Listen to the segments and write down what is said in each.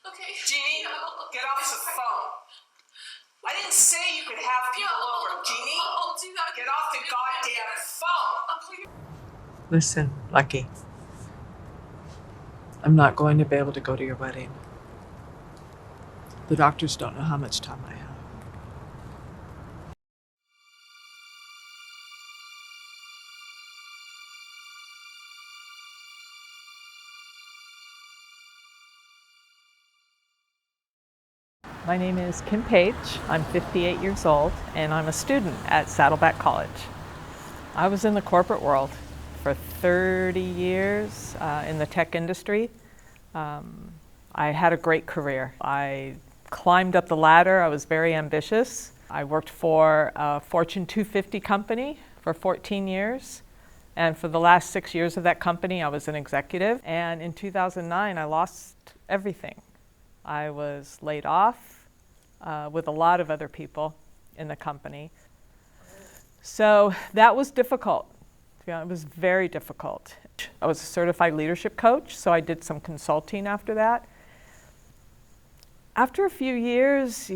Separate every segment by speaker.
Speaker 1: Okay.
Speaker 2: Jeannie,
Speaker 1: No.
Speaker 2: get off the phone. I didn't say you could have people over. Jeannie,
Speaker 1: I'll do that.
Speaker 2: get off the goddamn phone.
Speaker 1: Please.
Speaker 3: Listen, Lucky. I'm not going to be able to go to your wedding. The doctors don't know how much time I have.
Speaker 4: My name is Kim Page. I'm 58 years old, and I'm a student at Saddleback College. I was in the corporate world for 30 years in the tech industry. I had a great career. I climbed up the ladder. I was very ambitious. I worked for a Fortune 250 company for 14 years. And for the last 6 years of that company, I was an executive. And in 2009, I lost everything. I was laid off with a lot of other people in the company. So that was difficult. It was very difficult. I was a certified leadership coach, so I did some consulting after that. After a few years,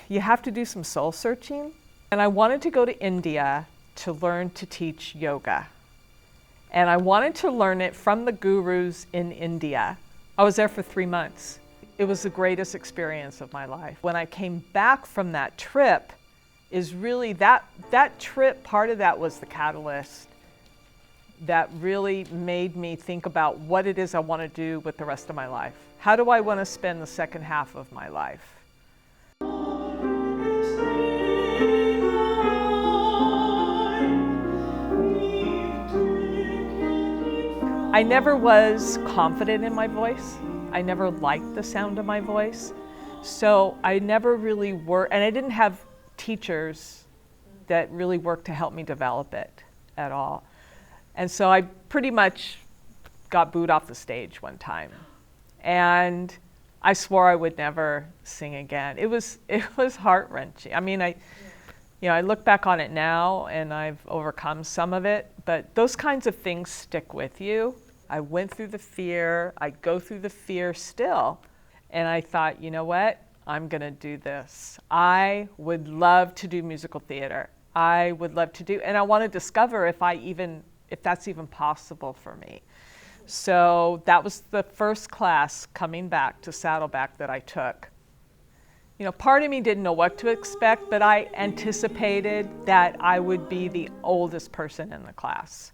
Speaker 4: you have to do some soul searching. And I wanted to go to India to learn to teach yoga. And I wanted to learn it from the gurus in India. I was there for 3 months. It was the greatest experience of my life. When I came back from that trip, is really that trip, part of that was the catalyst that really made me think about what it is I want to do with the rest of my life. How do I want to spend the second half of my life? I never was confident in my voice. I never liked the sound of my voice. So I never really worked, and I didn't have teachers that really worked to help me develop it at all. And so I pretty much got booed off the stage one time. And I swore I would never sing again. It was heart-wrenching. I mean, I look back on it now and I've overcome some of it, but those kinds of things stick with you. I went through the fear, I go through the fear still, and I thought, you know what, I'm gonna do this. I would love to do musical theater. I would love to do, and I wanna discover if that's even possible for me. So that was the first class coming back to Saddleback that I took. You know, part of me didn't know what to expect, but I anticipated that I would be the oldest person in the class.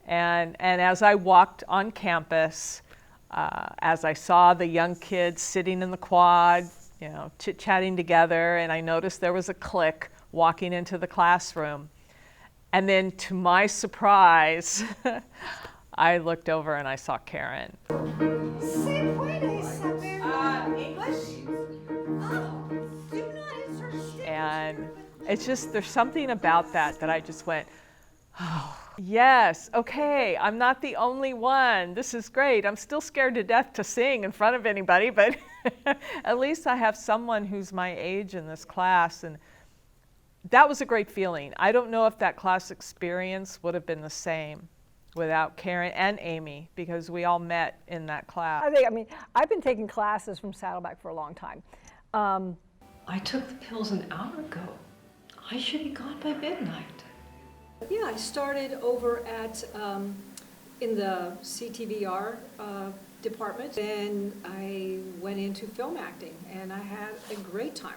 Speaker 4: And as I walked on campus, as I saw the young kids sitting in the quad, you know, chit-chatting together, and I noticed there was a clique walking into the classroom. And then to my surprise, I looked over and I saw Karen. And it's just, there's something about that I just went, oh, yes, okay, I'm not the only one. This is great. I'm still scared to death to sing in front of anybody, but at least I have someone who's my age in this class. And that was a great feeling. I don't know if that class experience would have been the same without Karen and Amy, because we all met in that class.
Speaker 5: I've been taking classes from Saddleback for a long time.
Speaker 6: I took the pills an hour ago. I should be gone by midnight.
Speaker 5: Yeah, I started over at in the CTVR department. Then I went into film acting, and I had a great time.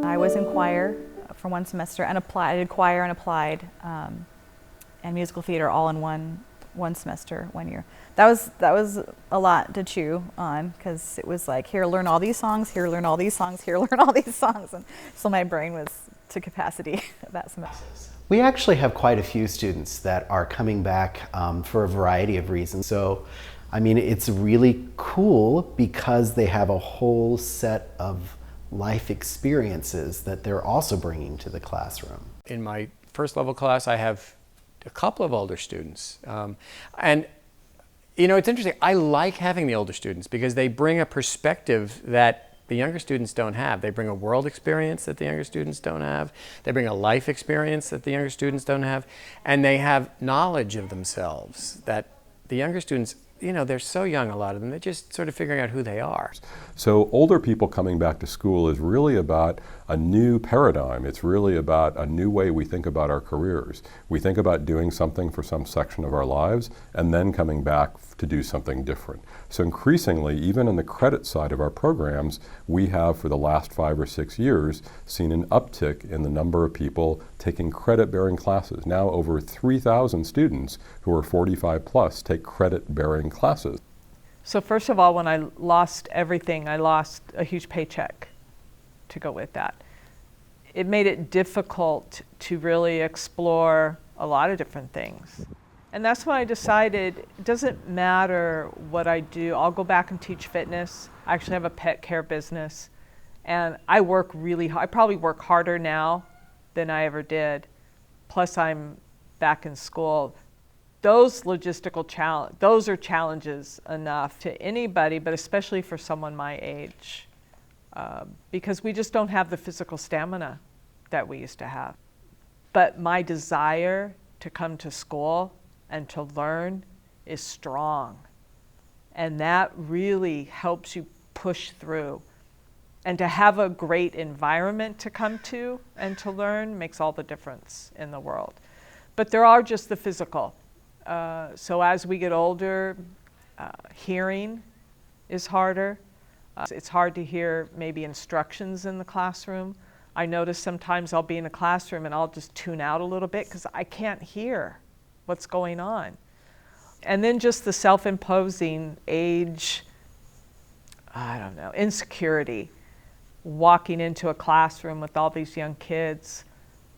Speaker 7: I was in choir for one semester and applied. I did choir and applied, and musical theater all in one semester, 1 year. That was a lot to chew on, because it was like, here, learn all these songs, here, learn all these songs, here, learn all these songs. And so my brain was to capacity that semester.
Speaker 8: We actually have quite a few students that are coming back for a variety of reasons. So, I mean, it's really cool because they have a whole set of life experiences that they're also bringing to the classroom.
Speaker 9: In my first level class, I have a couple of older students. And you know, it's interesting. I like having the older students because they bring a perspective that the younger students don't have. They bring a world experience that the younger students don't have. They bring a life experience that the younger students don't have. And they have knowledge of themselves that the younger students, you know, they're so young, a lot of them, they're just sort of figuring out who they are.
Speaker 1: So older people coming back to school is really about a new paradigm. It's really about a new way we think about our careers. We think about doing something for some section of our lives and then coming back to do something different. So increasingly, even in the credit side of our programs, we have for the last 5 or 6 years seen an uptick in the number of people taking credit-bearing classes. Now over 3,000 students who are 45 plus take credit-bearing classes.
Speaker 4: So first of all, when I lost everything, I lost a huge paycheck to go with that. It made it difficult to really explore a lot of different things. And that's when I decided it doesn't matter what I do. I'll go back and teach fitness. I actually have a pet care business. And I work really hard. I probably work harder now than I ever did. Plus I'm back in school. Those logistical challenges, those are challenges enough to anybody, but especially for someone my age. Because we just don't have the physical stamina that we used to have. But my desire to come to school and to learn is strong. And that really helps you push through. And to have a great environment to come to and to learn makes all the difference in the world. But there are just the physical. So as we get older, hearing is harder. It's hard to hear maybe instructions in the classroom. I notice sometimes I'll be in a classroom and I'll just tune out a little bit because I can't hear what's going on. And then just the self-imposing age, I don't know, insecurity. Walking into a classroom with all these young kids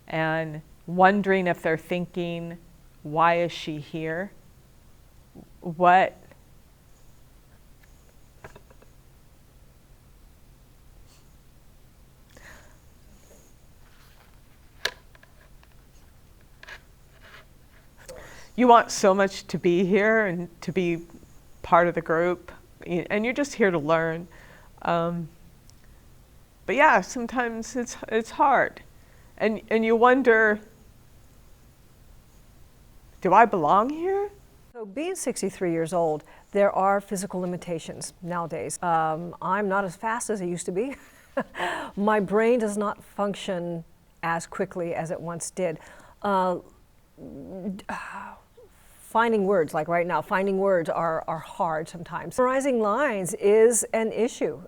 Speaker 4: and wondering if they're thinking, why is she here? What? You want so much to be here and to be part of the group, and you're just here to learn. But yeah, sometimes it's hard. And you wonder, do I belong here?
Speaker 5: So being 63 years old, there are physical limitations nowadays. I'm not as fast as I used to be. My brain does not function as quickly as it once did. Finding words, like right now, finding words are hard sometimes. Memorizing lines is an issue.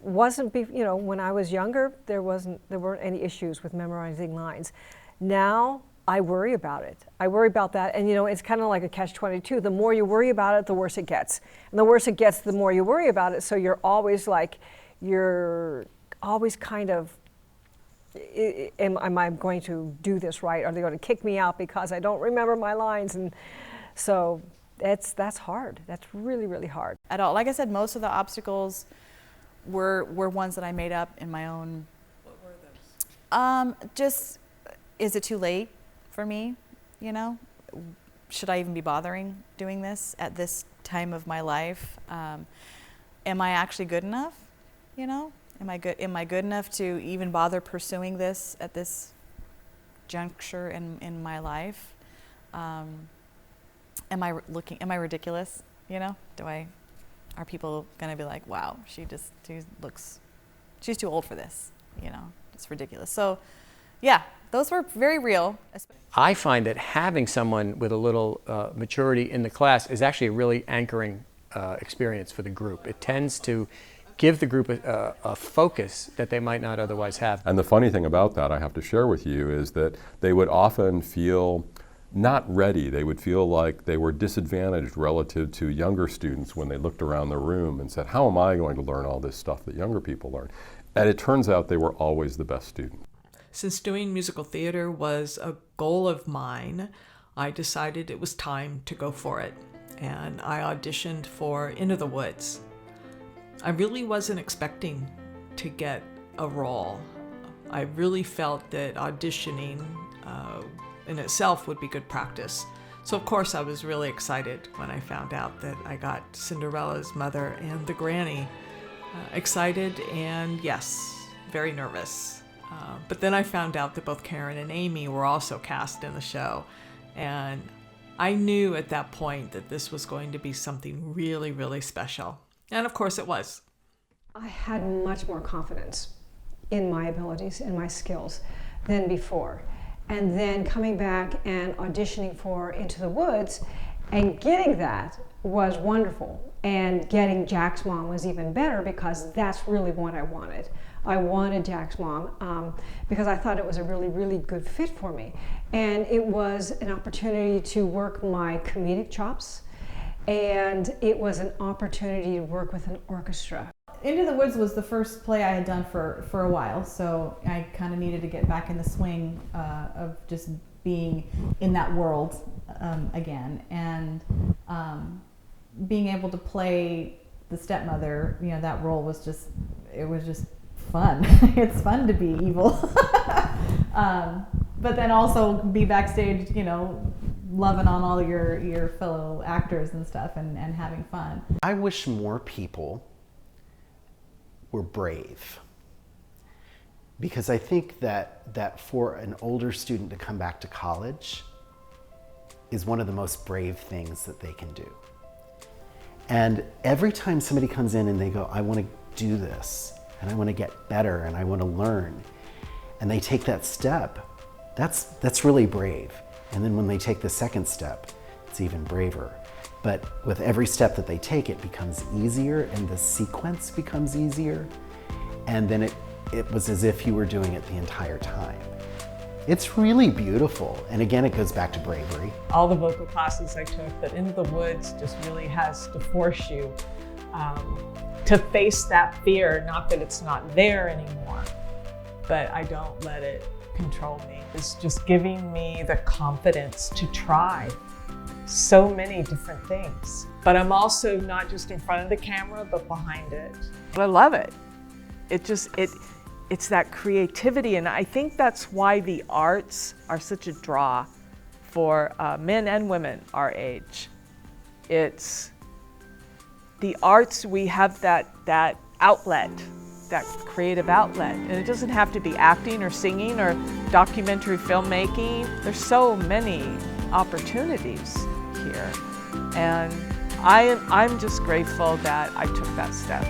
Speaker 5: When I was younger, there weren't any issues with memorizing lines. Now, I worry about it. I worry about that, and it's kind of like a catch-22. The more you worry about it, the worse it gets. And the worse it gets, the more you worry about it, so you're always kind of, am I going to do this right? Are they going to kick me out because I don't remember my lines? And so that's hard. That's really, really hard.
Speaker 7: At all. Like I said, most of the obstacles were ones that I made up in my own. What were those? Just, is it too late for me? Should I even be bothering doing this at this time of my life? Am I actually good enough? Am I good enough to even bother pursuing this at this juncture in my life? Am I ridiculous? Are people gonna be like, wow, she's too old for this? It's ridiculous. So, yeah, those were very real.
Speaker 9: I find that having someone with a little maturity in the class is actually a really anchoring experience for the group. It tends to give the group a focus that they might not otherwise have.
Speaker 1: And the funny thing about that, I have to share with you, is that they would often feel not ready. They would feel like they were disadvantaged relative to younger students when they looked around the room and said, how am I going to learn all this stuff that younger people learn? And it turns out they were always the best students.
Speaker 3: Since doing musical theater was a goal of mine, I decided it was time to go for it. And I auditioned for Into the Woods. I really wasn't expecting to get a role. I really felt that auditioning in itself would be good practice. So of course I was really excited when I found out that I got Cinderella's mother and the granny. Excited and yes, very nervous. But then I found out that both Karen and Amy were also cast in the show. And I knew at that point that this was going to be something really, really special. And of course it was.
Speaker 10: I had much more confidence in my abilities and my skills than before. And then coming back and auditioning for Into the Woods and getting that was wonderful. And getting Jack's mom was even better because that's really what I wanted. I wanted Jack's mom because I thought it was a really, really good fit for me. And it was an opportunity to work my comedic chops, and it was an opportunity to work with an orchestra.
Speaker 7: Into the Woods was the first play I had done for a while, so I kind of needed to get back in the swing of just being in that world again. And being able to play the stepmother, you know, that role was just, it was just fun. It's fun to be evil. But then also be backstage, you know, loving on all your fellow actors and stuff and having fun.
Speaker 8: I wish more people were brave, because I think that for an older student to come back to college is one of the most brave things that they can do. And every time somebody comes in and they go, I want to do this, and I want to get better, and I want to learn, and they take that step, that's really brave. And then when they take the second step, it's even braver. But with every step that they take, it becomes easier, and the sequence becomes easier. And then it was as if you were doing it the entire time. It's really beautiful. And again, it goes back to bravery.
Speaker 4: All the vocal classes I took, but Into the Woods just really has to force you to face that fear. Not that it's not there anymore, but I don't let it control me. It's just giving me the confidence to try so many different things. But I'm also not just in front of the camera, but behind it. I love it. It's that creativity, and I think that's why the arts are such a draw for men and women our age. It's the arts, we have that outlet, that creative outlet. And it doesn't have to be acting or singing or documentary filmmaking. There's so many opportunities here. And I'm just grateful that I took that step.